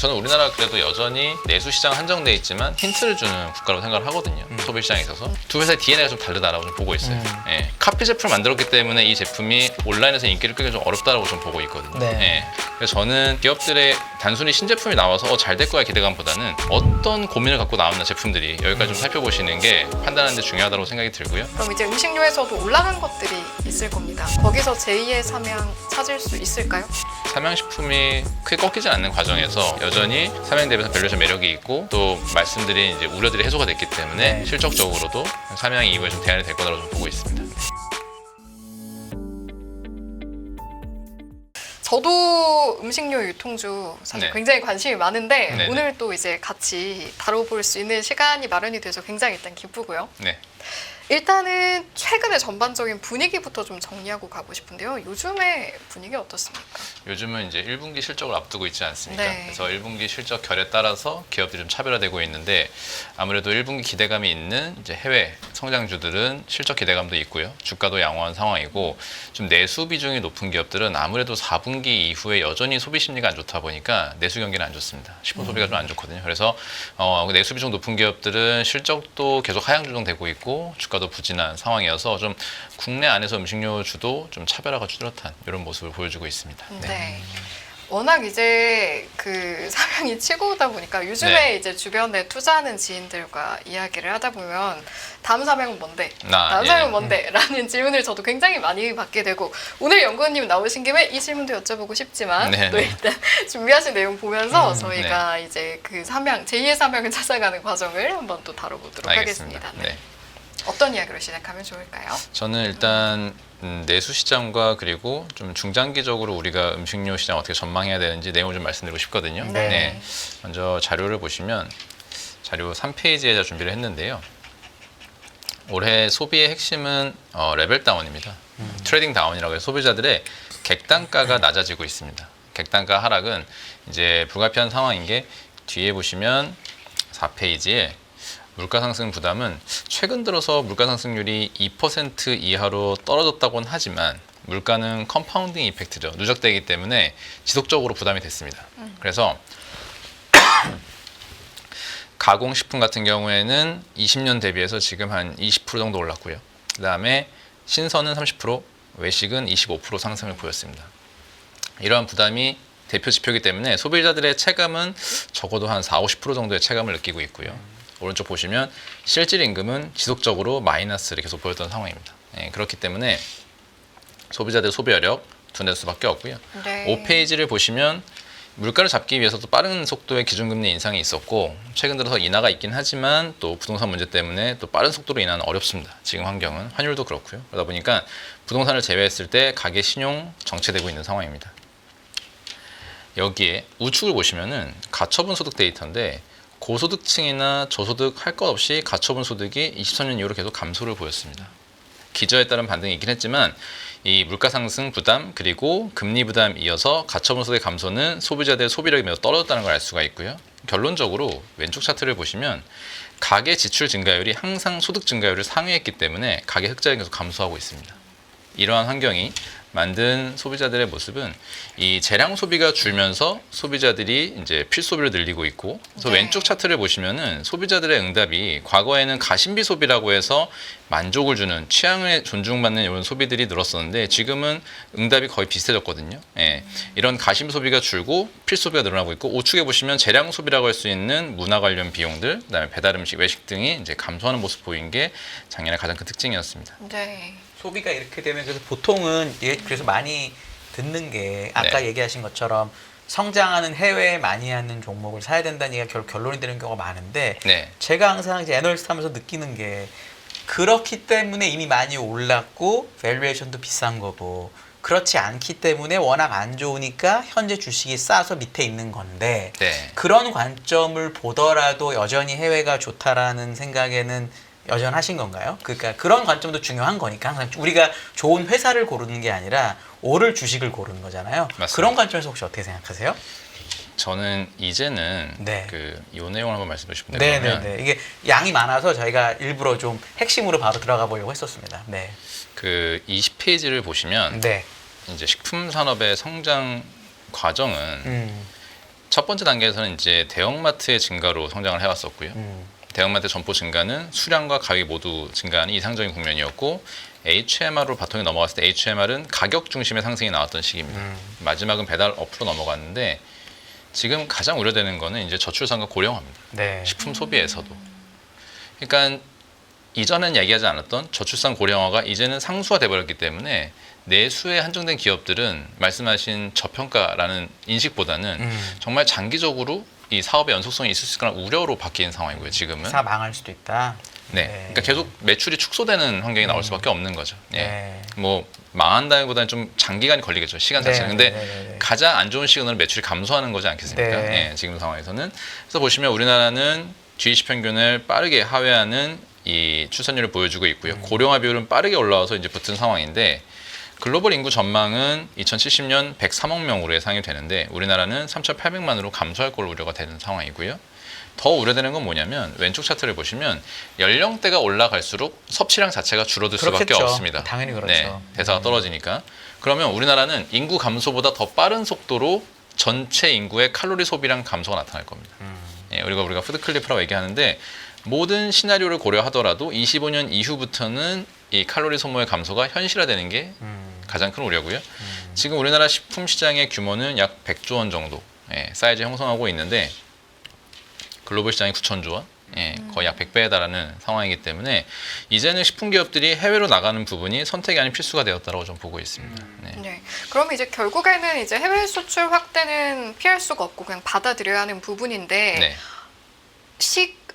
저는 우리나라 그래도 여전히 내수 시장 한정돼 있지만 힌트를 주는 국가라고 생각을 하거든요. 소비 시장에 있어서 두 회사의 DNA가 좀 다르다라고 좀 보고 있어요. 예. 카피 제품을 만들었기 때문에 이 제품이 온라인에서 인기를 끌기 좀 어렵다라고 좀 보고 있거든요. 네. 예. 그래서 저는 기업들의 단순히 신제품이 나와서 잘 될 거야 기대감보다는 어떤 고민을 갖고 나왔나 제품들이 여기까지 좀 살펴보시는 게 판단하는 데 중요하다고 생각이 들고요. 그럼 이제 음식료에서도 올라간 것들이 있을 겁니다. 거기서 제2의 삼양 찾을 수 있을까요? 삼양식품이 크게 꺾이지 않는 과정에서 여전히 삼양 대비해서 밸류에이션 매력이 있고 또 말씀드린 이제 우려들이 해소가 됐기 때문에 네. 실적적으로도 삼양이 이후에 좀 대안이 될 거라고 좀 보고 있습니다. 저도 음식료 유통주 사실 네. 굉장히 관심이 많은데 네네. 오늘 또 이제 같이 다뤄볼 수 있는 시간이 마련이 돼서 굉장히 일단 기쁘고요. 네. 일단은 최근의 전반적인 분위기부터 좀 정리하고 가고 싶은데요. 요즘의 분위기 어떻습니까? 요즘은 이제 1분기 실적을 앞두고 있지 않습니까? 네. 그래서 1분기 실적 결에 따라서 기업들이 좀 차별화되고 있는데 아무래도 1분기 기대감이 있는 이제 해외 성장주들은 실적 기대감도 있고요. 주가도 양호한 상황이고 좀 내수 비중이 높은 기업들은 아무래도 4분기 이후에 여전히 소비 심리가 안 좋다 보니까 내수 경기는 안 좋습니다. 식품 소비가 좀 안 좋거든요. 그래서 내수 비중 높은 기업들은 실적도 계속 하향 조정되고 있고 주가도 부진한 상황이어서 좀 국내 안에서 음식료주도 좀 차별화가 뚜렷한 이런 모습을 보여주고 있습니다. 네. 워낙 이제 그 삼양이 치고 오다 보니까 요즘에 네. 이제 주변에 투자하는 지인들과 이야기를 하다 보면 다음 삼양은 뭔데? 아, 다음 예. 삼양은 뭔데? 라는 질문을 저도 굉장히 많이 받게 되고 오늘 연구원님 나오신 김에 이 질문도 여쭤보고 싶지만 네, 또 네. 일단 준비하신 내용 보면서 저희가 이제 그 삼양, 제2의 삼양을 찾아가는 과정을 한번 또 다뤄보도록 알겠습니다. 하겠습니다. 네. 어떤 이야기로 시작하면 좋을까요? 저는 일단 내수 시장과 그리고 좀 중장기적으로 우리가 음식료 시장 어떻게 전망해야 되는지 내용을 좀 말씀드리고 싶거든요. 네. 먼저 자료를 보시면 자료 3페이지에 준비를 했는데요. 올해 소비의 핵심은 레벨 다운입니다. 트레이딩 다운이라고 해서 소비자들의 객단가가 낮아지고 있습니다. 객단가 하락은 이제 불가피한 상황인 게 뒤에 보시면 4페이지에 물가 상승 부담은 최근 들어서 물가 상승률이 2% 이하로 떨어졌다고는 하지만 물가는 컴파운딩 이펙트죠. 누적되기 때문에 지속적으로 부담이 됐습니다. 그래서 가공식품 같은 경우에는 20년 대비해서 지금 한 20% 정도 올랐고요. 그 다음에 신선은 30%, 외식은 25% 상승을 보였습니다. 이러한 부담이 대표 지표이기 때문에 소비자들의 체감은 적어도 한 40~50% 정도의 체감을 느끼고 있고요. 오른쪽 보시면 실질 임금은 지속적으로 마이너스를 계속 보였던 상황입니다. 그렇기 때문에 소비자들의 소비 여력 둔할 수밖에 없고요. 네. 5페이지를 보시면 물가를 잡기 위해서도 빠른 속도의 기준금리 인상이 있었고 최근 들어서 인하가 있긴 하지만 또 부동산 문제 때문에 또 빠른 속도로 인하는 어렵습니다. 지금 환경은 환율도 그렇고요. 그러다 보니까 부동산을 제외했을 때 가계 신용 정체되고 있는 상황입니다. 여기에 우측을 보시면은 가처분 소득 데이터인데 고소득층이나 저소득 할 것 없이 가처분 소득이 23년 이후로 계속 감소를 보였습니다. 기저에 따른 반등이 있긴 했지만 이 물가 상승 부담 그리고 금리 부담 이어서 가처분 소득의 감소는 소비자들의 소비력이 매우 떨어졌다는 걸 알 수가 있고요. 결론적으로 왼쪽 차트를 보시면 가계 지출 증가율이 항상 소득 증가율을 상회했기 때문에 가계 흑자율이 계속 감소하고 있습니다. 이러한 환경이 만든 소비자들의 모습은 이 재량 소비가 줄면서 소비자들이 이제 필소비를 늘리고 있고 그래서 네. 왼쪽 차트를 보시면은 소비자들의 응답이 과거에는 가심비 소비라고 해서 만족을 주는 취향을 존중받는 이런 소비들이 늘었었는데 지금은 응답이 거의 비슷해졌거든요. 이런 가심비 소비가 줄고 필소비가 늘어나고 있고 우측에 보시면 재량 소비라고 할 수 있는 문화 관련 비용들, 그다음에 배달 음식, 외식 등이 이제 감소하는 모습 보인 게 작년에 가장 큰 특징이었습니다. 네. 소비가 이렇게 되면 그래서 보통은 그래서 많이 듣는 게 아까 네. 얘기하신 것처럼 성장하는 해외에 많이 하는 종목을 사야 된다는 얘기가 결론이 되는 경우가 많은데 네. 제가 항상 이제 애널리스트 하면서 느끼는 게 그렇기 때문에 이미 많이 올랐고 밸류에이션도 비싼 거고 그렇지 않기 때문에 워낙 안 좋으니까 현재 주식이 싸서 밑에 있는 건데 네. 그런 관점을 보더라도 여전히 해외가 좋다라는 생각에는 여전하신 건가요? 그러니까 그런 관점도 중요한 거니까 항상 우리가 좋은 회사를 고르는 게 아니라 오를 주식을 고르는 거잖아요. 맞습니다. 그런 관점에서 혹시 어떻게 생각하세요? 저는 이제는 네. 이 내용을 한번 말씀드리고 싶은데 그러면 네네네. 이게 양이 많아서 저희가 일부러 좀 핵심으로 바로 들어가 보려고 했었습니다. 네. 그 20페이지를 보시면 네. 이제 식품 산업의 성장 과정은 첫 번째 단계에서는 이제 대형마트의 증가로 성장을 해왔었고요. 대형마트 점포 증가는 수량과 가격 모두 증가하는 이상적인 국면이었고 HMR로 바통이 넘어갔을 때 HMR은 가격 중심의 상승이 나왔던 시기입니다. 마지막은 배달 어플로 넘어갔는데 지금 가장 우려되는 거는 이제 저출산과 고령화입니다. 네. 식품 소비에서도. 그러니까 이전엔 얘기하지 않았던 저출산 고령화가 이제는 상수화돼 버렸기 때문에 내수에 한정된 기업들은 말씀하신 저평가라는 인식보다는 정말 장기적으로 이 사업의 연속성이 있을 수 있거나 우려로 바뀐 상황이고요. 지금은. 회사 망할 수도 있다. 네. 네. 그러니까 계속 매출이 축소되는 환경이 나올 수밖에 없는 거죠. 예. 네. 뭐 망한다기보다는 좀 장기간이 걸리겠죠. 시간 자체는. 근데 네. 가장 안 좋은 시그널은 매출이 감소하는 거지 않겠습니까? 네. 예, 지금 상황에서는. 그래서 보시면 우리나라는 G20 평균을 빠르게 하회하는 이 출산율을 보여주고 있고요. 고령화 비율은 빠르게 올라와서 이제 붙은 상황인데 글로벌 인구 전망은 2070년 103억 명으로 예상이 되는데 우리나라는 3,800만으로 감소할 걸로 우려가 되는 상황이고요. 더 우려되는 건 뭐냐면 왼쪽 차트를 보시면 연령대가 올라갈수록 섭취량 자체가 줄어들 수밖에 그렇겠죠. 없습니다. 당연히 그렇죠. 네, 대사가 떨어지니까. 그러면 우리나라는 인구 감소보다 더 빠른 속도로 전체 인구의 칼로리 소비량 감소가 나타날 겁니다. 예, 우리가 푸드클리프라고 얘기하는데 모든 시나리오를 고려하더라도 25년 이후부터는 이 칼로리 소모의 감소가 현실화되는 게 가장 큰 우려고요. 지금 우리나라 식품 시장의 규모는 약 100조 원 정도 사이즈 형성하고 있는데 글로벌 시장이 9천조 원, 거의 약 100배에 달하는 상황이기 때문에 이제는 식품 기업들이 해외로 나가는 부분이 선택이 아닌 필수가 되었다고 좀 보고 있습니다. 네. 네. 그럼 이제 결국에는 이제 해외 수출 확대는 피할 수가 없고 그냥 받아들여야 하는 부분인데 네.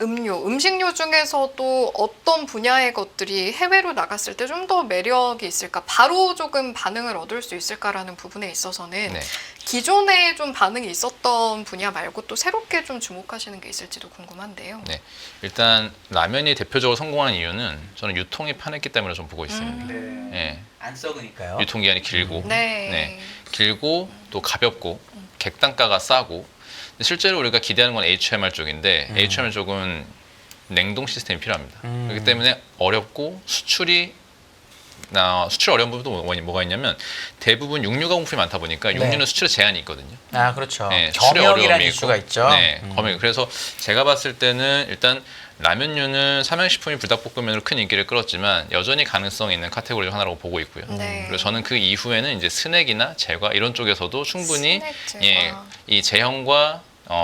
음식료 중에서도 어떤 분야의 것들이 해외로 나갔을 때 좀 더 매력이 있을까? 바로 조금 반응을 얻을 수 있을까라는 부분에 있어서는 네. 기존에 좀 반응이 있었던 분야 말고 또 새롭게 좀 주목하시는 게 있을지도 궁금한데요. 네. 일단 라면이 대표적으로 성공하는 이유는 저는 유통이 편했기 때문에 좀 보고 있습니다. 네. 예. 안 썩으니까요. 유통기한이 길고, 네. 길고 또 가볍고 객단가가 싸고. 실제로 우리가 기대하는 건 HMR 쪽인데 HMR 쪽은 냉동 시스템이 필요합니다. 그렇기 때문에 어렵고 수출 어려운 부분도 뭐가 있냐면 대부분 육류 가공품이 많다 보니까 육류는 네. 수출에 제한이 있거든요. 아 그렇죠. 네, 수출에 겸역이라는 어려움이 이슈가 있고. 있죠. 네, 겸역. 그래서 제가 봤을 때는 일단 라면류는 삼양식품이 불닭볶음면으로 큰 인기를 끌었지만 여전히 가능성이 있는 카테고리 중 하나라고 보고 있고요. 네. 그리고 저는 그 이후에는 이제 스낵이나 제과 이런 쪽에서도 충분히 스낵 제과. 이 제형과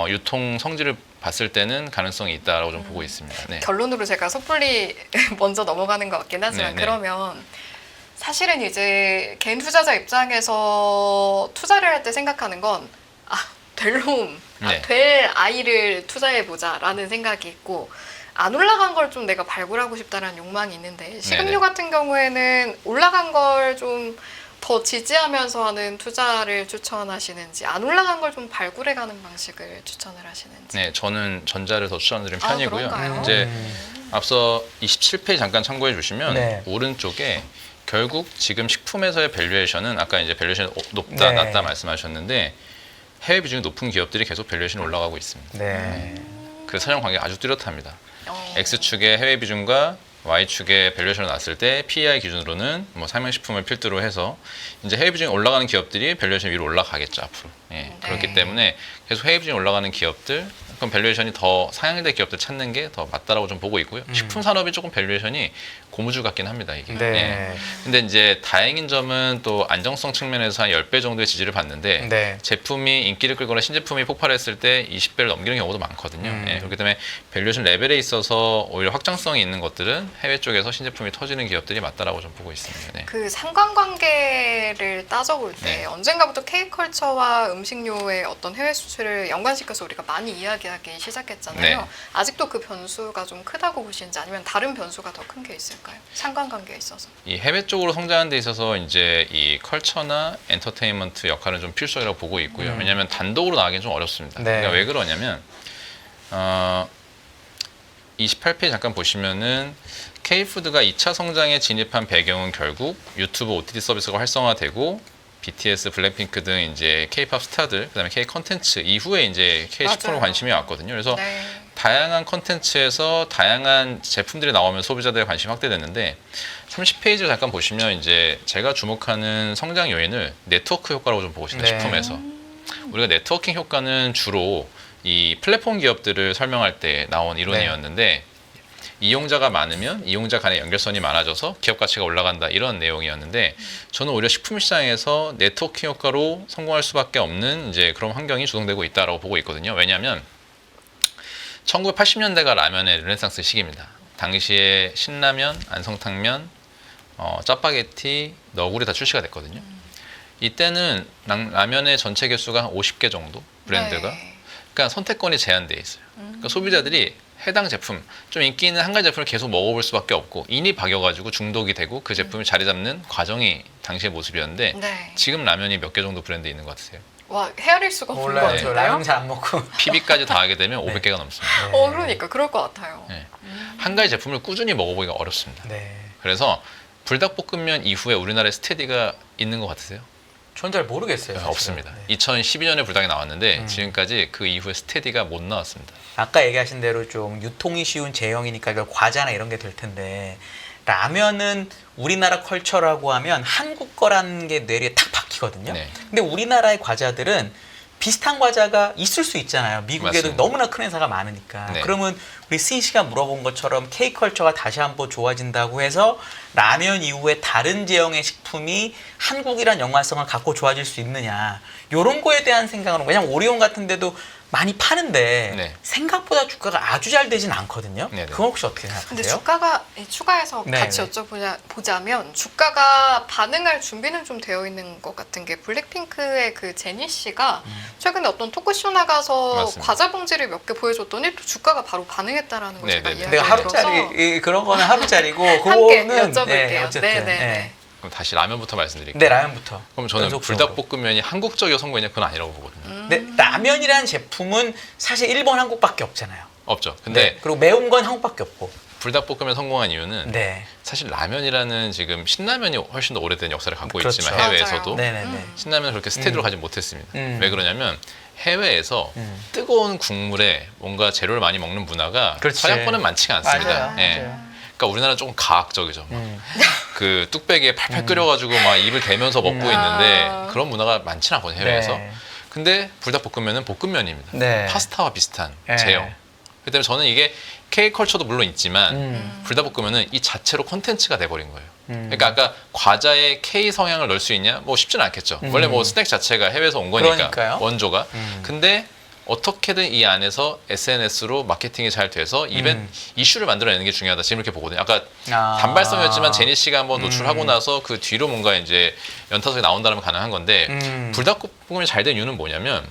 유통 성질을 봤을 때는 가능성이 있다라고 좀 보고 있습니다. 네. 결론으로 제가 섣불리 먼저 넘어가는 것 같긴 하지만 네, 네. 그러면 사실은 이제 개인 투자자 입장에서 투자를 할 때 생각하는 건 네. 될 아이를 투자해보자라는 생각이 있고 안 올라간 걸 좀 내가 발굴하고 싶다라는 욕망이 있는데 식음료 네네. 같은 경우에는 올라간 걸 좀 더 지지하면서 하는 투자를 추천하시는지 안 올라간 걸 좀 발굴해가는 방식을 추천을 하시는지. 네, 저는 전자를 더 추천드리는 편이고요. 그런가요? 이제 앞서 27페이지 잠깐 참고해 주시면 네. 오른쪽에 결국 지금 식품에서의 밸류에이션은 아까 이제 밸류에이션이 높다 네. 낮다 말씀하셨는데 해외 비중이 높은 기업들이 계속 밸류에이션이 올라가고 있습니다. 네. 그 사정 관계가 아주 뚜렷합니다. 어. X축의 해외 비중과 Y축의 밸류에이션을 놨을 때 PEI 기준으로는 뭐 삼양식품을 필두로 해서 이제 해외 비중이 올라가는 기업들이 밸류에이션 위로 올라가겠죠 앞으로. 네. 그렇기 때문에 계속 해외 비중이 올라가는 기업들, 그럼 밸류에이션이 더 상향된 기업들 찾는 게 더 맞다라고 좀 보고 있고요. 식품 산업이 조금 밸류에이션이 고무줄 같긴 합니다 이게. 네. 근데 이제 다행인 점은 또 안정성 측면에서 한 10배 정도의 지지를 받는데 네. 제품이 인기를 끌거나 신제품이 폭발했을 때 20배를 넘기는 경우도 많거든요. 그렇기 때문에 밸류에이션 레벨에 있어서 오히려 확장성이 있는 것들은 해외 쪽에서 신제품이 터지는 기업들이 맞다라고 좀 보고 있습니다. 네. 그 상관관계를 따져볼 때 네. 언젠가부터 K컬처와 음식료의 어떤 해외 수출을 연관시켜서 우리가 많이 이야기하기 시작했잖아요. 네. 아직도 그 변수가 좀 크다고 보시는지 아니면 다른 변수가 더 큰 게 있을까요? 상관관계에 있어서. 이 해외 쪽으로 성장하는 데 있어서 이제 이 컬처나 엔터테인먼트 역할은 좀 필수적이라고 보고 있고요. 왜냐하면 단독으로 나가기는 좀 어렵습니다. 네. 그러니까 왜 그러냐면 28페이지 잠깐 보시면은 K푸드가 2차 성장에 진입한 배경은 결국 유튜브 OTT 서비스가 활성화되고 BTS, 블랙핑크 등 이제 K-팝 스타들, 그다음에 K 컨텐츠 이후에 이제 K 식품으로 맞아요. 관심이 왔거든요. 그래서 네. 다양한 컨텐츠에서 다양한 제품들이 나오면 소비자들의 관심이 확대됐는데 30페이지를 잠깐 보시면 이제 제가 주목하는 성장 요인을 네트워크 효과라고 좀 보고 있습니다. 네. 식품에서. 우리가 네트워킹 효과는 주로 이 플랫폼 기업들을 설명할 때 나온 이론이었는데 이용자가 많으면 이용자 간의 연결선이 많아져서 기업 가치가 올라간다 이런 내용이었는데 저는 오히려 식품 시장에서 네트워킹 효과로 성공할 수밖에 없는 이제 그런 환경이 조성되고 있다라고 보고 있거든요. 왜냐하면 1980년대가 라면의 르네상스 시기입니다. 당시에 신라면, 안성탕면, 짜파게티, 너구리 다 출시가 됐거든요. 이때는 라면의 전체 개수가 한 50개 정도 브랜드가 네. 그러니까 선택권이 제한돼 있어요. 그러니까 소비자들이 해당 제품, 좀 인기 있는 한 가지 제품을 계속 먹어볼 수밖에 없고 인이 박여가지고 중독이 되고 그 제품이 자리 잡는 과정이 당시의 모습이었는데 네. 지금 라면이 몇 개 정도 브랜드 있는 것 같으세요? 와, 헤아릴 수가 없는 것 몰라요. 저 같은데요? 라면 잘 안 먹고. PB까지 다 하게 되면 네. 500개가 넘습니다. 네. 그러니까 그럴 것 같아요. 네. 한 가지 제품을 꾸준히 먹어보기가 어렵습니다. 네. 그래서 불닭볶음면 이후에 우리나라에 스테디가 있는 것 같으세요? 전 잘 모르겠어요. 사실은. 없습니다. 네. 2012년에 불닭이 나왔는데 지금까지 그 이후에 스테디가 못 나왔습니다. 아까 얘기하신 대로 좀 유통이 쉬운 제형이니까 이걸 과자나 이런 게 될 텐데 라면은 우리나라 컬처라고 하면 한국 거라는 게 뇌리에 탁 박히거든요. 네. 근데 우리나라의 과자들은 비슷한 과자가 있을 수 있잖아요. 미국에도 맞습니다. 너무나 큰 회사가 많으니까. 네. 그러면 우리 스인 씨가 물어본 것처럼 K컬처가 다시 한번 좋아진다고 해서 라면 이후에 다른 제형의 식품이 한국이란 연관성을 갖고 좋아질 수 있느냐. 요런 거에 대한 생각은 왜냐면 오리온 같은 데도 많이 파는데 네. 생각보다 주가가 아주 잘 되진 않거든요. 네네. 그건 혹시 어떻게 근데 생각하세요? 주가가 추가해서 네, 같이 네. 여쭤보자면 주가가 반응할 준비는 좀 되어 있는 것 같은 게 블랙핑크의 그 제니 씨가 최근에 어떤 토크쇼 나가서 맞습니다. 과자 봉지를 몇 개 보여줬더니 또 주가가 바로 반응했다라는 걸 네, 제가 네, 네. 이야기를 내가 들어서 하루짜리 그런 거는 하루짜리고 함께 그거는 여쭤볼게요. 어쨌든 네네네. 그럼 다시 라면부터 말씀드릴게요. 네, 라면부터. 그럼 저는 연속적으로. 불닭볶음면이 한국적이어 성공이냐 그건 아니라고 보거든요. 근데 라면이라는 제품은 사실 일본, 한국밖에 없잖아요. 없죠. 근데 네. 그리고 매운 건 한국밖에 없고. 불닭볶음면 성공한 이유는 네. 사실 라면이라는 지금 신라면이 훨씬 더 오래된 역사를 갖고 그렇죠. 있지만 해외에서도 맞아요. 네네네. 신라면은 그렇게 스테디로 가지 못했습니다. 왜 그러냐면 해외에서 뜨거운 국물에 뭔가 재료를 많이 먹는 문화가 그렇지. 서양권은 많지가 않습니다. 맞아요. 예. 맞아요. 그러니까 우리나라는 조금 과학적이죠. 막 그 뚝배기에 팔팔 끓여가지고 막 입을 대면서 먹고 있는데 그런 문화가 많지는 않거든요 해외에서. 네. 근데 불닭볶음면은 볶음면입니다. 네. 파스타와 비슷한 네. 제형. 그렇기 때문에 저는 이게 K컬처도 물론 있지만 음. 불닭볶음면은 이 자체로 콘텐츠가 돼버린 거예요. 그러니까 아까 과자에 K 성향을 넣을 수 있냐? 뭐 쉽지는 않겠죠. 원래 뭐 스낵 자체가 해외에서 온 거니까 그러니까요. 원조가. 근데 어떻게든 이 안에서 SNS로 마케팅이 잘 돼서 이슈를 만들어내는 게 중요하다. 지금 이렇게 보거든요. 아까 아. 단발성이었지만 제니 씨가 한번 노출하고 나서 그 뒤로 뭔가 이제 연타석이 나온다면 가능한 건데 불닭볶음면이 잘 된 이유는 뭐냐면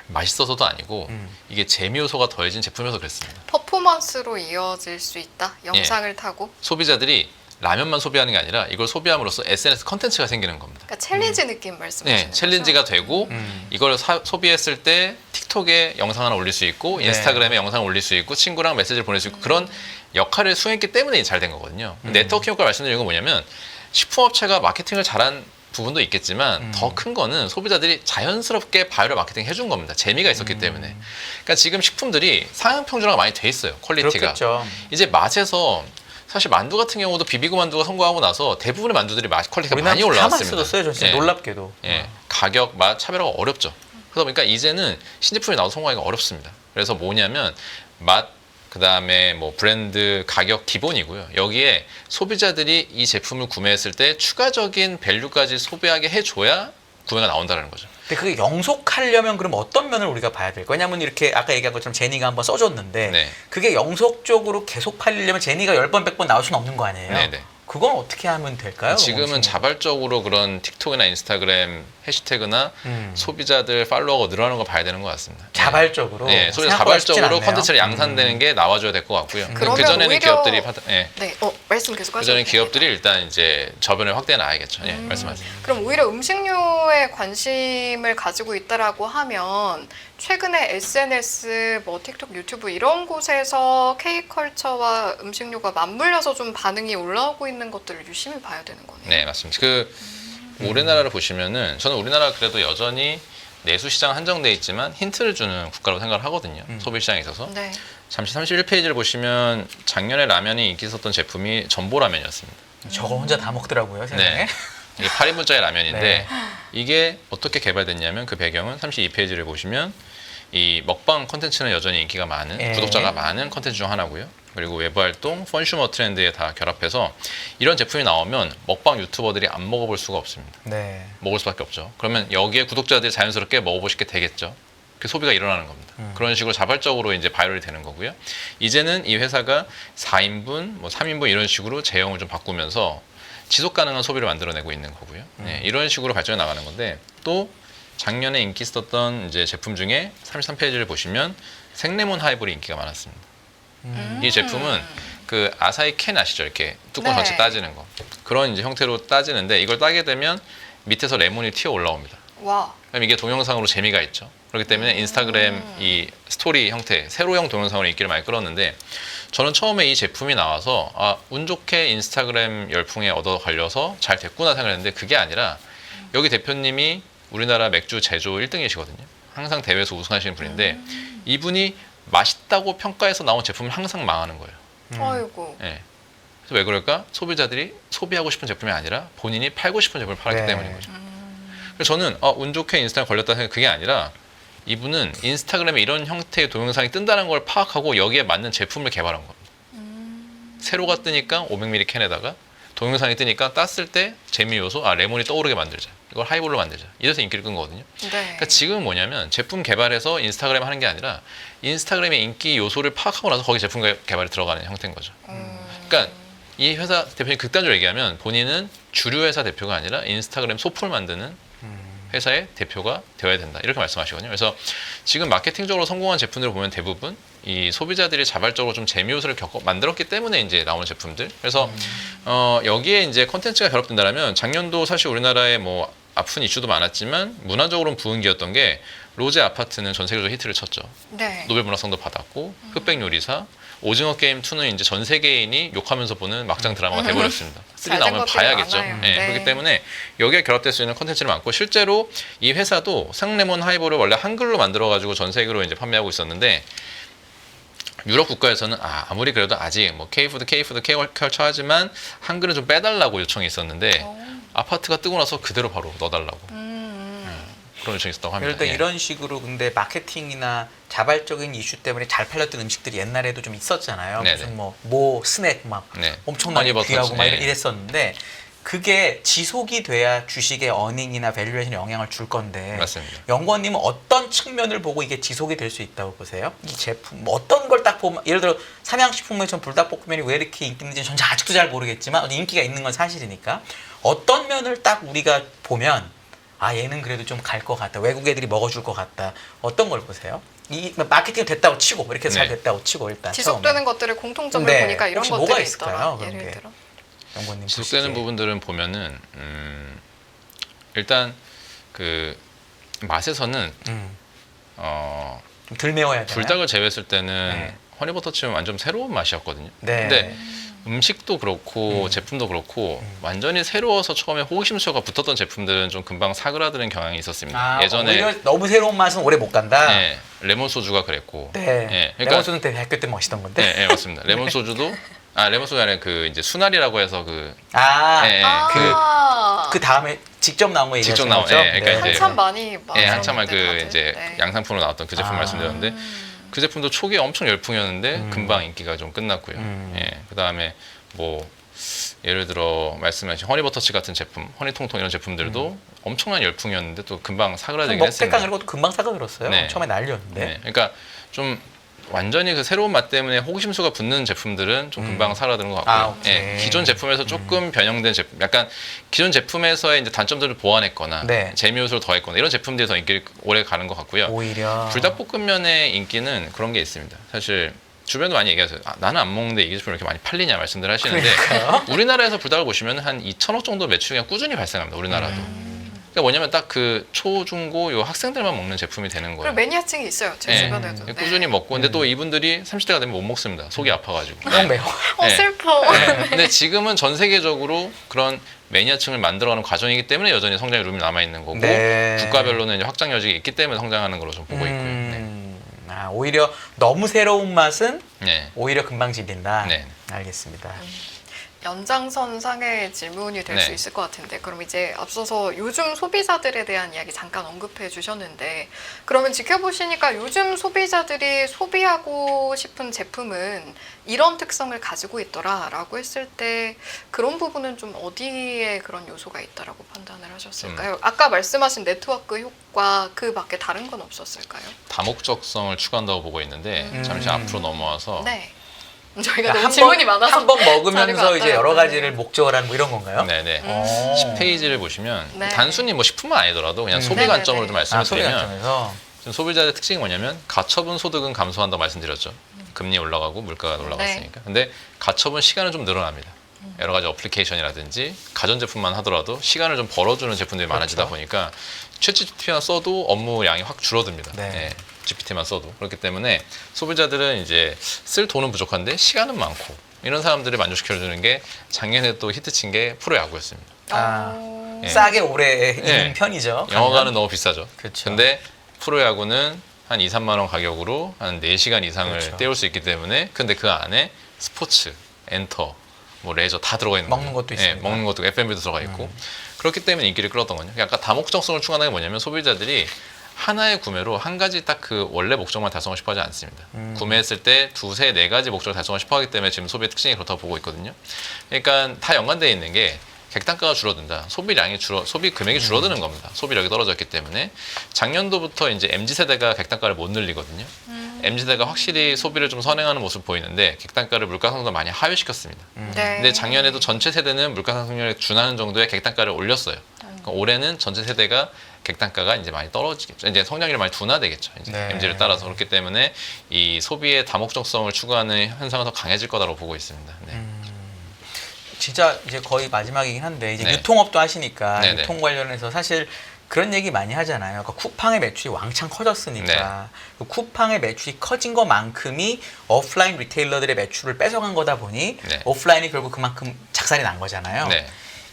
맛있어서도 아니고 이게 재미 요소가 더해진 제품이어서 그랬습니다. 퍼포먼스로 이어질 수 있다. 영상을 타고. 소비자들이 라면만 소비하는 게 아니라 이걸 소비함으로써 SNS 컨텐츠가 생기는 겁니다. 그러니까 챌린지 느낌 말씀하시는 네, 거죠? 챌린지가 되고 이걸 소비했을 때 틱톡에 영상 하나 올릴 수 있고 인스타그램에 영상 올릴 수 있고 친구랑 메시지를 보낼 수 있고 그런 역할을 수행했기 때문에 잘 된 거거든요. 네트워킹 효과를 말씀드리는 건 뭐냐면 식품업체가 마케팅을 잘한 부분도 있겠지만 더 큰 거는 소비자들이 자연스럽게 바이럴 마케팅 해준 겁니다. 재미가 있었기 때문에. 그러니까 지금 식품들이 상향 평준화가 많이 돼 있어요. 퀄리티가. 그렇겠죠. 이제 맛에서 사실 만두 같은 경우도 비비고 만두가 성공하고 나서 대부분의 만두들이 맛 퀄리티가 많이 올라왔습니다. 써졌어요. 저 진짜 예. 놀랍게도. 예, 가격, 맛, 차별화가 어렵죠. 그러다 보니까 이제는 신제품이 나와도 성공하기가 어렵습니다. 그래서 뭐냐면 맛, 그 다음에 뭐 브랜드, 가격 기본이고요. 여기에 소비자들이 이 제품을 구매했을 때 추가적인 밸류까지 소비하게 해줘야 구매가 나온다는 거죠. 근데 그게 영속하려면 그럼 어떤 면을 우리가 봐야 될까? 왜냐면 이렇게 아까 얘기한 것처럼 제니가 한번 써줬는데 네. 그게 영속적으로 계속 팔리려면 제니가 10번, 100번 나올 수는 없는 거 아니에요? 네네. 그건 어떻게 하면 될까요? 지금은 멍청이? 자발적으로 그런 틱톡이나 인스타그램 해시태그나 소비자들 팔로워가 늘어나는 걸 봐야 되는 것 같습니다. 자발적으로. 네, 소비자 생각보다 쉽진 자발적으로 않네요. 컨텐츠를 양산되는 게 나와줘야 될 것 같고요. 그러면 그 전에는 오히려- 기업들이 네, 말씀 계속 하셔도 그 전에 됩니다. 기업들이 일단 이제 저변을 확대해 놔야겠죠. 예, 말씀하세요. 그럼 오히려 음식료에 관심을 가지고 있다라고 하면 최근에 SNS, 뭐 틱톡, 유튜브 이런 곳에서 K컬처와 음식료가 맞물려서 좀 반응이 올라오고 있는 것들을 유심히 봐야 되는 거네요. 네, 맞습니다. 그 우리나라를 보시면은 저는 우리나라 그래도 여전히 내수 시장 한정돼 있지만 힌트를 주는 국가라고 생각을 하거든요. 소비 시장에 있어서. 네. 잠시 31페이지를 보시면 작년에 라면이 인기 있었던 제품이 전보라면이었습니다. 저거 혼자 다 먹더라고요, 세상에. 네. 이게 8인분짜리 라면인데 네. 이게 어떻게 개발됐냐면 그 배경은 32페이지를 보시면 이 먹방 컨텐츠는 여전히 인기가 많은 예. 구독자가 많은 컨텐츠 중 하나고요. 그리고 외부 활동, 펀슈머 트렌드에 다 결합해서 이런 제품이 나오면 먹방 유튜버들이 안 먹어볼 수가 없습니다. 네. 먹을 수밖에 없죠. 그러면 여기에 구독자들이 자연스럽게 먹어보시게 되겠죠. 그 소비가 일어나는 겁니다. 그런 식으로 자발적으로 이제 바이럴이 되는 거고요. 이제는 이 회사가 4인분, 뭐 3인분 이런 식으로 제형을 좀 바꾸면서 지속 가능한 소비를 만들어내고 있는 거고요. 네, 이런 식으로 발전해 나가는 건데 또 작년에 인기 있었던 이제 제품 중에 33페이지를 보시면 생레몬 하이볼이 인기가 많았습니다. 이 제품은 그 아사히 캔 아시죠? 이렇게 뚜껑 네. 전체 따지는 거. 그런 이제 형태로 따지는데 이걸 따게 되면 밑에서 레몬이 튀어 올라옵니다. 와. 그럼 이게 동영상으로 재미가 있죠. 그렇기 때문에 인스타그램 이 스토리 형태, 세로형 동영상으로 인기를 많이 끌었는데 저는 처음에 이 제품이 나와서 운 좋게 인스타그램 열풍에 얻어 걸려서 잘 됐구나 생각했는데 그게 아니라 여기 대표님이 우리나라 맥주 제조 1등이시거든요. 항상 대회에서 우승하시는 분인데 이분이 맛있다고 평가해서 나온 제품은 항상 망하는 거예요. 아이고. 예. 그래서 왜 그럴까? 소비자들이 소비하고 싶은 제품이 아니라 본인이 팔고 싶은 제품을 팔았기 네. 때문인 거죠. 그래서 저는 운 좋게 인스타에 걸렸다 생각 그게 아니라 이분은 인스타그램에 이런 형태의 동영상이 뜬다는 걸 파악하고 여기에 맞는 제품을 개발한 겁니다. 세로가 뜨니까 500ml 캔에다가 동영상이 뜨니까 땄을 때 재미 요소, 레몬이 떠오르게 만들자. 이걸 하이볼로 만들자. 이래서 인기를 끈 거거든요. 네. 그러니까 지금은 뭐냐면 제품 개발해서 인스타그램 하는 게 아니라 인스타그램의 인기 요소를 파악하고 나서 거기 제품 개발이 들어가는 형태인 거죠. 그러니까 이 회사 대표님 극단적으로 얘기하면 본인은 주류 회사 대표가 아니라 인스타그램 소품을 만드는 회사의 대표가 되어야 된다. 이렇게 말씀하시거든요. 그래서 지금 마케팅적으로 성공한 제품들을 보면 대부분 이 소비자들이 자발적으로 좀 재미 요소를 만들었기 때문에 이제 나오는 제품들. 그래서 여기에 이제 콘텐츠가 결합된다면 작년도 사실 우리나라에 뭐 아픈 이슈도 많았지만 문화적으로는 부흥기였던 게 로제 아파트는 전 세계적으로 히트를 쳤죠. 네. 노벨 문학상도 받았고 흑백 요리사, 오징어 게임 2는 이제 전 세계인이 욕하면서 보는 막장 드라마가 돼버렸습니다. 3 잘된 나오면 것들이 봐야겠죠. 많아요. 네, 네. 그렇기 때문에 여기에 결합될 수 있는 콘텐츠는 많고 실제로 이 회사도 상레몬 하이볼을 원래 한글로 만들어가지고 전 세계로 이제 판매하고 있었는데 유럽 국가에서는 아무리 그래도 아직 뭐 K푸드, K컬처 하지만 한글은 좀 빼달라고 요청이 있었는데 아파트가 뜨고 나서 그대로 바로 넣어달라고 그런 요청이 있었다고 합니다. 예를 들어 예. 이런 식으로 근데 마케팅이나 자발적인 이슈 때문에 잘 팔렸던 음식들이 옛날에도 좀 있었잖아요. 네네. 무슨 뭐 스낵 막 네. 엄청나게 허니버터, 귀하고 막 네. 이랬었는데 그게 지속이 돼야 주식의 어닝이나 밸류에이션에 영향을 줄 건데 맞습니다. 연구원님은 어떤 측면을 보고 이게 지속이 될 수 있다고 보세요? 이 제품 뭐 어떤 걸 딱 보면 예를 들어 삼양식품에서 불닭볶음면이 왜 이렇게 인기 있는지 전 아직도 잘 모르겠지만 인기가 있는 건 사실이니까 어떤 면을 딱 우리가 보면 얘는 그래도 좀 갈 것 같다. 외국 애들이 먹어줄 것 같다. 어떤 걸 보세요? 이 마케팅 됐다고 치고 이렇게 잘 네. 됐다고 치고 일단 지속되는 처음에. 것들의 공통점을 네. 보니까 이런 혹시 것들이 뭐가 있을까요? 있더라. 그런 예를 게. 들어. 연구원님 지속되는 보시기에. 부분들은 보면은 일단 그 맛에서는 좀 덜 매워야 되나요? 불닭을 제외했을 때는 네. 허니버터 칩은 완전 새로운 맛이었거든요. 네. 근데 음식도 그렇고 제품도 그렇고 완전히 새로워서 처음에 호기심수가 붙었던 제품들은 좀 금방 사그라드는 경향이 있었습니다. 예전에 오히려 너무 새로운 맛은 오래 못 간다. 예, 레몬 소주가 그랬고, 네. 예, 레몬 소주는 대학교 때 멋있던 건데. 예, 예, 맞습니다. 레몬 소주도 레몬 소주 아니라 그 이제 순알이라고 해서 그 예, 예. 그 다음에 직접 나온 거 직접 얘기하시는 나온, 거죠? 예, 그러니까 이제 한참 많이 예, 한참 그 다들. 이제 네. 양상품으로 나왔던 그 제품 말씀드렸는데 그 제품도 초기에 엄청 열풍이었는데 금방 인기가 좀 끝났고요. 예, 그 다음에 뭐 예를 들어 말씀하신 허니버터치 같은 제품, 허니통통 이런 제품들도 엄청난 열풍이었는데 또 금방 사그라들긴 했습니다. 먹백강 이런 것도 금방 사그들었어요. 네. 처음에 난리였는데. 네, 그러니까 좀 완전히 그 새로운 맛 때문에 호기심수가 붙는 제품들은 좀 금방 사그라드는 것 같고요. 오케이. 예, 기존 제품에서 조금 변형된 제품, 약간 기존 제품에서의 이제 단점들을 보완했거나 네. 재미 요소를 더했거나 이런 제품들이 더 인기를 오래 가는 것 같고요. 오히려 불닭볶음면의 인기는 그런 게 있습니다. 사실 주변도 많이 얘기하세요. 나는 안 먹는데 이게 제품 이렇게 많이 팔리냐 말씀들 하시는데 그러니까요. 우리나라에서 불닭을 보시면 한 2천억 정도 매출이 꾸준히 발생합니다. 우리나라도. 그러니까 뭐냐면 딱 그 초중고 요 학생들만 먹는 제품이 되는 거예요. 그리고 매니아층이 있어요. 제 네. 주변에도. 네. 꾸준히 먹고 근데 또 이분들이 30대가 되면 못 먹습니다. 속이 아파가지고. 너무 매워. 네. 슬퍼. 네. 근데 지금은 전 세계적으로 그런 매니아층을 만들어가는 과정이기 때문에 여전히 성장의 룸이 남아 있는 거고 네. 국가별로는 이제 확장 여지가 있기 때문에 성장하는 걸로 좀 보고 있고요. 네. 오히려 너무 새로운 맛은 네. 오히려 금방 질린다. 네. 알겠습니다. 연장선상의 질문이 될 수 네. 있을 것 같은데, 그럼 이제 앞서서 요즘 소비자들에 대한 이야기 잠깐 언급해 주셨는데, 그러면 지켜보시니까 요즘 소비자들이 소비하고 싶은 제품은 이런 특성을 가지고 있더라라고 했을 때 그런 부분은 좀 어디에 그런 요소가 있다라고 판단을 하셨을까요? 아까 말씀하신 네트워크 효과 그 밖에 다른 건 없었을까요? 다목적성을 추구한다고 보고 있는데 잠시 앞으로 넘어와서 네. 저희가 너무 질문이 많아서 한 번 자리가 먹으면서 이제 여러 왔다 가지를 목적으로 하는 뭐 이런 건가요? 네네. 오. 10페이지를 보시면 네. 단순히 뭐 식품만 아니더라도 그냥 소비 네네네. 관점으로 좀 말씀을 소비 드리면 관점에서 지금 소비자의 특징이 뭐냐면 가처분 소득은 감소한다고 말씀드렸죠. 금리 올라가고 물가가 올라갔으니까. 근데 가처분 시간은 좀 늘어납니다. 여러 가지 어플리케이션이라든지 가전제품만 하더라도 시간을 좀 벌어주는 제품들이 많아지다 보니까 챗GPT만 써도 업무량이 확 줄어듭니다. 네. 예, GPT만 써도. 그렇기 때문에 소비자들은 이제 쓸 돈은 부족한데 시간은 많고 이런 사람들을 만족시켜주는 게 작년에 또 히트친 게 프로야구였습니다. 아, 예. 싸게 오래 있는 예. 편이죠. 영화관은 너무 비싸죠. 그렇죠. 근데 프로야구는 한 2, 3만 원 가격으로 한 4시간 이상을 그렇죠. 때울 수 있기 때문에 근데 그 안에 스포츠, 엔터, 뭐 레저 다 들어가 있는 먹는 거예요. 것도 예, 있습니다. 먹는 것도 F&B도 들어가 있고 그렇기 때문에 인기를 끌었던 거죠. 약간 다목적성을 추구하는 게 뭐냐면 소비자들이 하나의 구매로 한 가지 딱 그 원래 목적만 달성하고 싶어 하지 않습니다. 구매했을 때 두세 네 가지 목적을 달성하고 싶어 하기 때문에 지금 소비의 특징이 그렇다고 보고 있거든요. 그러니까 다 연관되어 있는 게 객단가가 줄어든다. 소비 금액이 줄어드는 겁니다. 소비력이 떨어졌기 때문에 작년도부터 이제 MZ세대가 객단가를 못 늘리거든요. MZ세대가 확실히 소비를 좀 선행하는 모습 보이는데 객단가를 물가 상승도 많이 하회시켰습니다. 네. 근데 작년에도 전체 세대는 물가 상승률에 준하는 정도의 객단가를 올렸어요. 그러니까 올해는 전체 세대가 객단가가 이제 많이 떨어지겠죠. 이제 성장률이 많이 둔화되겠죠. 이제 네. MZ를 따라서 그렇기 때문에 이 소비의 다목적성을 추구하는 현상은 더 강해질 거다라고 보고 있습니다. 네. 진짜 이제 거의 마지막이긴 한데 이제 네. 유통업도 하시니까 네네. 유통 관련해서 사실 그런 얘기 많이 하잖아요. 그러니까 쿠팡의 매출이 왕창 커졌으니까 그 쿠팡의 매출이 커진 것만큼이 오프라인 리테일러들의 매출을 뺏어간 거다 보니 네. 오프라인이 결국 그만큼 작살이 난 거잖아요. 네.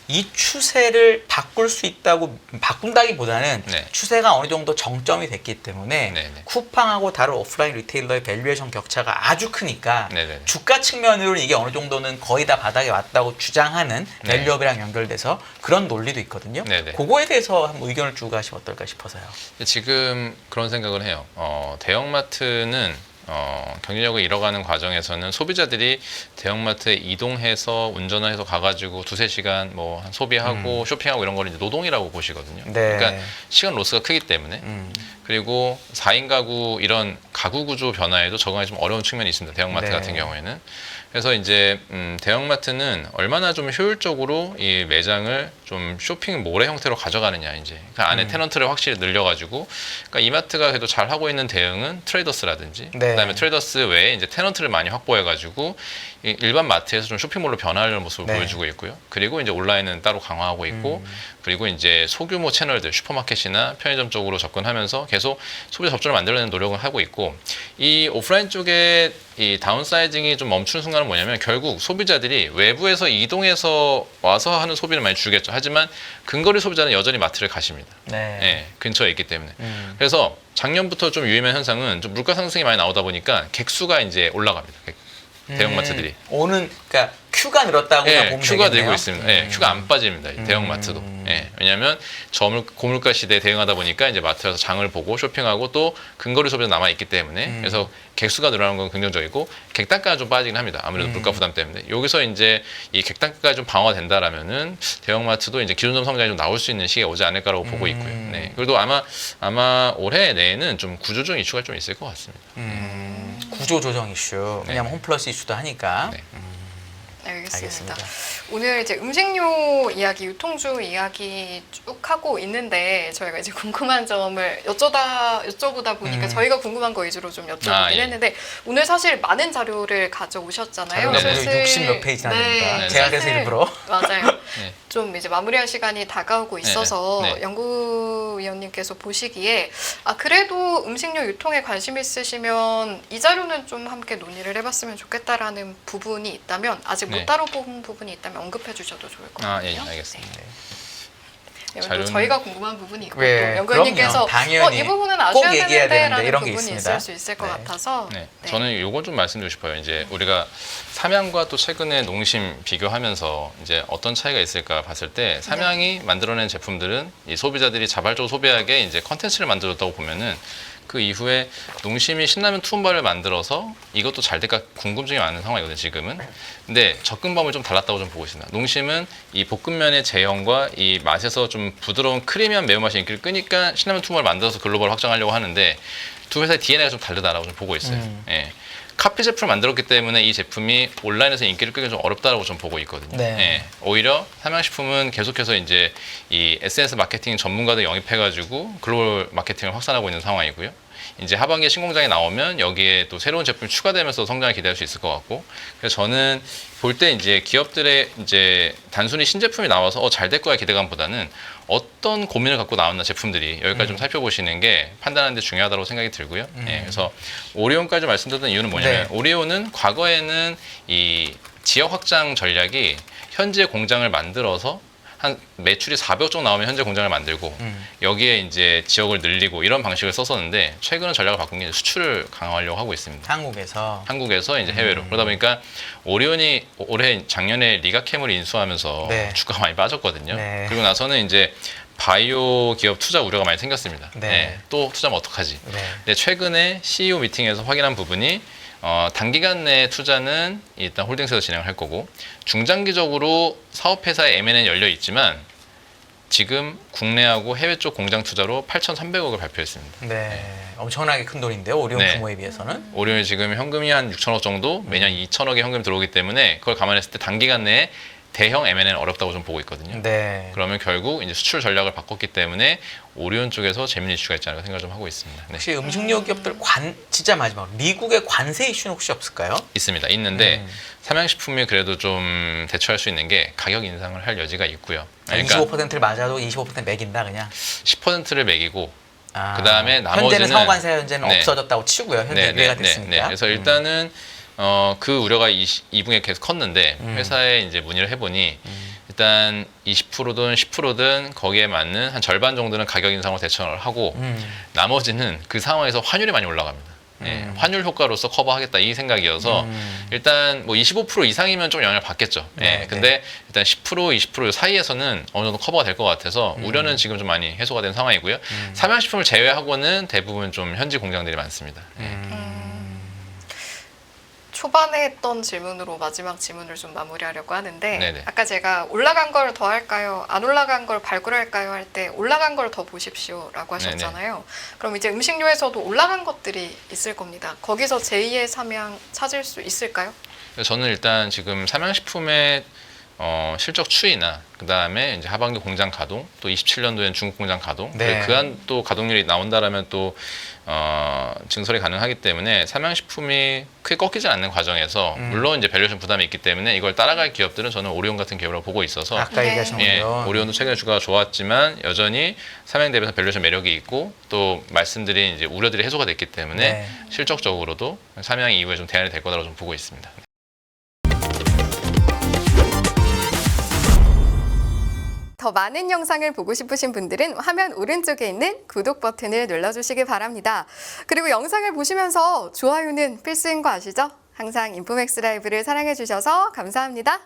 이 추세를 바꿀 수 있다고 바꾼다기보다는 네. 추세가 어느 정도 정점이 됐기 때문에 네, 네. 쿠팡하고 다른 오프라인 리테일러의 밸류에이션 격차가 아주 크니까 네, 네. 주가 측면으로는 이게 어느 정도는 거의 다 바닥에 왔다고 주장하는 네. 밸류업이랑 연결돼서 그런 논리도 있거든요. 네, 네. 그거에 대해서 한번 의견을 주고 가시면 어떨까 싶어서요. 지금 그런 생각을 해요. 대형마트는 경쟁력을 잃어가는 과정에서는 소비자들이 대형마트에 이동해서 운전을 해서 가가지고 두세 시간 뭐 소비하고 쇼핑하고 이런 걸 이제 노동이라고 보시거든요. 네. 그러니까 시간 로스가 크기 때문에 그리고 4인 가구 이런 가구 구조 변화에도 적응하기 좀 어려운 측면이 있습니다. 대형마트 네. 같은 경우에는. 그래서 이제 대형마트는 얼마나 좀 효율적으로 이 매장을 좀 쇼핑몰의 형태로 가져가느냐 이제 그 안에 테넌트를 확실히 늘려가지고 그러니까 이마트가 그래도 잘 하고 있는 대응은 트레이더스라든지 네. 그다음에 트레이더스 외에 이제 테넌트를 많이 확보해가지고 이 일반 마트에서 좀 쇼핑몰로 변화하는 모습을 네. 보여주고 있고요. 그리고 이제 온라인은 따로 강화하고 있고 그리고 이제 소규모 채널들 슈퍼마켓이나 편의점 쪽으로 접근하면서 계속 소비자 접점을 만들어내는 노력을 하고 있고 이 오프라인 쪽에 이 다운사이징이 좀 멈추는 순간은 뭐냐면 결국 소비자들이 외부에서 이동해서 와서 하는 소비를 많이 줄겠죠. 하지만 근거리 소비자는 여전히 마트를 가십니다. 네. 예, 근처에 있기 때문에. 그래서 작년부터 좀 유의미한 현상은 좀 물가 상승이 많이 나오다 보니까 객수가 이제 올라갑니다. 대형마트들이. 오는 그러니까 큐가 늘었다고 예, 보면 큐가 되겠네요. 늘고 있습니다. 예, 큐가 안 빠집니다. 이 대형마트도. 예, 왜냐하면 고물가 시대에 대응하다 보니까 이제 마트에서 장을 보고 쇼핑하고 또 근거리 소비가 남아 있기 때문에 그래서 객수가 늘어나는 건 긍정적이고 객단가가 좀 빠지긴 합니다. 아무래도 물가 부담 때문에. 여기서 이제 이 객단가가 좀 방어된다라면은 대형마트도 이제 기존점 성장이 좀 나올 수 있는 시기가 오지 않을까라고 보고 있고요. 네. 그래도 아마 올해 내에는 좀 구조적 이슈가 좀 있을 것 같습니다. 구조 조정 이슈. 왜냐하면 홈플러스 이슈도 하니까. 네. 알겠습니다. 알겠습니다. 오늘 이제 음식료 이야기, 유통주 이야기 쭉 하고 있는데 저희가 이제 궁금한 점을 여쭤보다 보니까 저희가 궁금한 거 위주로 좀 여쭤보긴 예. 했는데 오늘 사실 많은 자료를 가져오셨잖아요. 자료가 네. 무려 60몇 페이지나 됩니다. 네. 제가 그래서 사실- 일부러. 맞아요. 네. 좀 이제 마무리할 시간이 다가오고 있어서 네. 연구위원님께서 보시기에 그래도 음식료 유통에 관심 있으시면 이 자료는 좀 함께 논의를 해봤으면 좋겠다라는 부분이 있다면 아직 못 네. 다뤄본 부분이 있다면 언급해 주셔도 좋을 것 같아요. 예, 알겠습니다. 네. 자료는 저희가 궁금한 부분이 있고 네, 또 연구원님께서 그럼요. 당연히 이 부분은 꼭 아셔야 얘기해야 되는데 되는데 라는 이런 게 부분이 있습니다. 있을 수 있을 것 네. 같아서 네, 네. 저는 요건 좀 말씀드리고 싶어요. 이제 우리가 삼양과 또 최근에 농심 비교하면서 이제 어떤 차이가 있을까 봤을 때 삼양이 만들어낸 제품들은 이 소비자들이 자발적으로 소비하게 이제 컨텐츠를 만들었다고 보면은 그 이후에 농심이 신라면 투움바를 만들어서 이것도 잘 될까 궁금증이 많은 상황이거든요, 지금은. 근데 접근법을 좀 달랐다고 좀 보고 있습니다. 농심은 이 볶음면의 제형과 이 맛에서 좀 부드러운 크리미한 매운맛이 인기를 끄니까 신라면 투움바를 만들어서 글로벌 확장하려고 하는데 두 회사의 DNA가 좀 다르다라고 좀 보고 있어요. 예. 카피 제품을 만들었기 때문에 이 제품이 온라인에서 인기를 끄기 좀 어렵다고 좀 보고 있거든요. 네. 예. 오히려 삼양식품은 계속해서 이제 이 SNS 마케팅 전문가들 영입해가지고 글로벌 마케팅을 확산하고 있는 상황이고요. 이제 하반기에 신공장이 나오면 여기에 또 새로운 제품이 추가되면서 성장을 기대할 수 있을 것 같고, 그래서 저는 볼 때 이제 기업들의 이제 단순히 신제품이 나와서 잘 될 거야 기대감보다는 어떤 고민을 갖고 나왔나 제품들이 여기까지 좀 살펴보시는 게 판단하는 데 중요하다고 생각이 들고요. 예, 그래서 오리온까지 말씀드렸던 이유는 뭐냐면 오리온은 과거에는 이 지역 확장 전략이 현재 공장을 만들어서 한 매출이 400억 정도 나오면 현재 공장을 만들고 여기에 이제 지역을 늘리고 이런 방식을 썼었는데 최근은 전략을 바꾼 게 수출을 강화하려고 하고 있습니다. 한국에서 이제 해외로. 그러다 보니까 오리온이 작년에 리가캠을 인수하면서 네. 주가가 많이 빠졌거든요. 네. 그리고 나서는 이제 바이오 기업 투자 우려가 많이 생겼습니다. 네. 네, 또 투자하면 어떡하지? 네. 근데 최근에 CEO 미팅에서 확인한 부분이 단기간 내에 투자는 일단 홀딩스에서 진행을 할 거고 중장기적으로 사업회사의 M&A 열려 있지만 지금 국내하고 해외 쪽 공장 투자로 8,300억을 발표했습니다. 네. 엄청나게 큰 돈인데요. 오리온 네. 규모에 비해서는. 오리온이 지금 현금이 한 6천억 정도 매년 2천억의 현금이 들어오기 때문에 그걸 감안했을 때 단기간 내에 대형 M&A는 어렵다고 좀 보고 있거든요. 네. 그러면 결국 이제 수출 전략을 바꿨기 때문에 오리온 쪽에서 재미있는 이슈가 있지 않을까 생각을 좀 하고 있습니다. 네. 혹시 음식료 기업들 진짜 마지막 미국의 관세 이슈는 혹시 없을까요? 있습니다. 있는데 삼양식품이 그래도 좀 대처할 수 있는 게 가격 인상을 할 여지가 있고요. 그러니까 25%를 맞아도 25% 매긴다 그냥. 10%를 매기고 아, 그다음에 나머지는 현재는 상호관세 현재는 네. 없어졌다고 치고요. 현재 유예가 됐으니까. 그래서 일단은 그 우려가 2분기에 계속 컸는데 회사에 이제 문의를 해보니 일단 20%든 10%든 거기에 맞는 한 절반 정도는 가격 인상으로 대처를 하고 나머지는 그 상황에서 환율이 많이 올라갑니다. 예, 환율 효과로서 커버하겠다 이 생각이어서 일단 뭐 25% 이상이면 좀 영향을 받겠죠. 네, 예, 근데 일단 10% 20% 사이에서는 어느 정도 커버가 될 것 같아서 우려는 지금 좀 많이 해소가 된 상황이고요. 삼양식품을 제외하고는 대부분 좀 현지 공장들이 많습니다. 초반에 했던 질문으로 마지막 질문을 좀 마무리하려고 하는데 네네. 아까 제가 올라간 걸 더 할까요? 안 올라간 걸 발굴할까요? 할 때 올라간 걸 더 보십시오라고 하셨잖아요. 그럼 이제 음식료에서도 올라간 것들이 있을 겁니다. 거기서 제2의 삼양 찾을 수 있을까요? 그래서 저는 일단 지금 삼양식품의 실적 추이나 그 다음에 이제 하반기 공장 가동, 또 27년도엔 중국 공장 가동, 네. 그한 또 가동률이 나온다라면 또 증설이 가능하기 때문에 삼양식품이 크게 꺾이지 않는 과정에서 물론 이제 밸류에이션 부담이 있기 때문에 이걸 따라갈 기업들은 저는 오리온 같은 기업이라고 보고 있어서 아까 네. 얘기하신 예, 거죠. 오리온도 최근에 주가가 좋았지만 여전히 삼양 대비해서 밸류에이션 매력이 있고 또 말씀드린 이제 우려들이 해소가 됐기 때문에 네. 실적적으로도 삼양 이후에 좀 대안이 될 거라고 좀 보고 있습니다. 더 많은 영상을 보고 싶으신 분들은 화면 오른쪽에 있는 구독 버튼을 눌러주시기 바랍니다. 그리고 영상을 보시면서 좋아요는 필수인 거 아시죠? 항상 인포맥스 라이브를 사랑해주셔서 감사합니다.